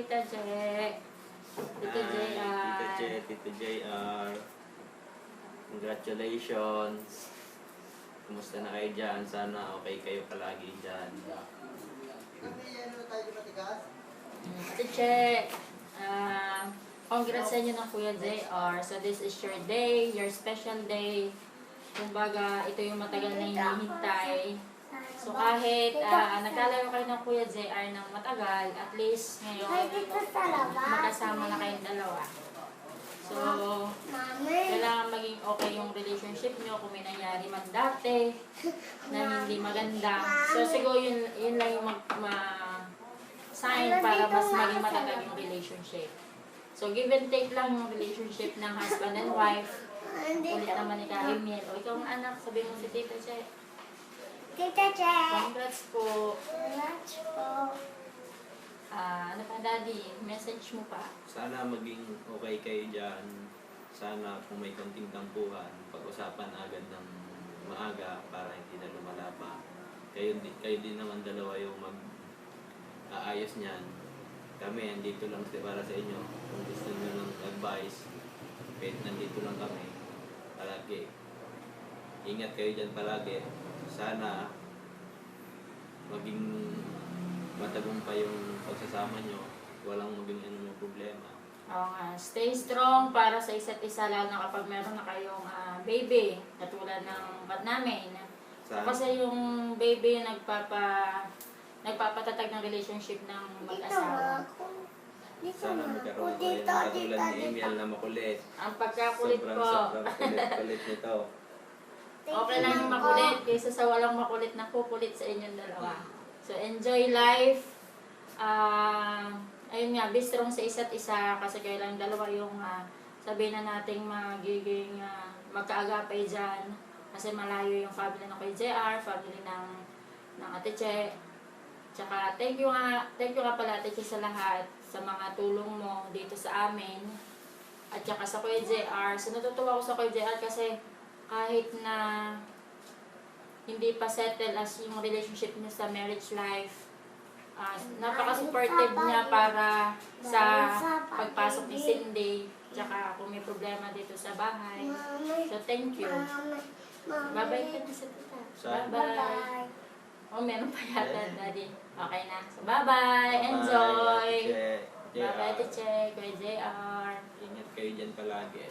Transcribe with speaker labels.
Speaker 1: Tita J. Tito JR.
Speaker 2: Tita J, Tito JR. Congratulations. Kumusta na kayo dyan? Sana okay kayo palagi dyan.
Speaker 1: Ate Che, congrats sa inyo ng Kuya JR. So this is your day, your special day. Kumbaga, ito yung matagal na hinihintay. So kahit nagkalayo kayo ng Kuya JR ng matagal, at least ngayon, magkasama na kayong dalawa. So, kailangan maging okay yung relationship nyo kung may nangyari man dati na hindi maganda. So siguro yun lang yung sign para mas maging matatag yung relationship. So give and take lang yung relationship ng husband and wife. Ulit naman ni Kahimil. O ikaw ang anak, sabi mo si Tita Che.
Speaker 3: Tita Che.
Speaker 1: Congrats po.
Speaker 3: Congrats po.
Speaker 1: Ano pa, Daddy? Message mo pa.
Speaker 2: Sana maging okay kayo dyan. Sana kung may konting tampuhan, pag-usapan agad ng maaga para hindi na lumala pa. Kayo din naman dalawa yung mag-aayos niyan. Kami, andito lang para sa inyo. Kung gusto nyo ng advice, nandito lang kami. Palagi. Ingat kayo dyan palagi. Sana maging matagumpay yung pagsasama nyo. Walang maging problema.
Speaker 1: Oo nga. Stay strong para sa isa't isa, lalo na kapag meron na kayong baby. Katulad ng namin. Kasi yung baby yung nagpapatatag ng relationship ng mag-asawa.
Speaker 2: Sana magkaroon tayo ng katulad ni Emil na makulit.
Speaker 1: Ang pagkakulit ko.
Speaker 2: Sobrang kulit nito.
Speaker 1: Okay lang yung makulit kaysa sa walang makulit na kukulit sa inyong dalawa. So enjoy life. Ayun nga, be strong sa isa't isa kasi kayo lang dalawa yung sabihin na nating magiging magkaagapay dyan. Kasi malayo yung family ng kay JR, family ng Ate Che. Tsaka thank you nga pala Ate Che sa lahat, sa mga tulong mo dito sa amin. At tsaka sa Kuya JR. So natutuwa ko sa Kuya JR kasi kahit na hindi pa settle as yung relationship niya sa marriage life, napaka-supportive niya para sa pagpasok ni Cindy, tsaka kung may problema dito sa bahay. So thank you. Bye-bye ka na sa tita. Bye-bye. Oh, meron pa yata, Daddy. Okay na. So bye-bye. Enjoy.
Speaker 2: Bye-bye,
Speaker 1: Bye-bye, Ate Che. Kuya JR.
Speaker 2: Ingat kayo dyan palagi.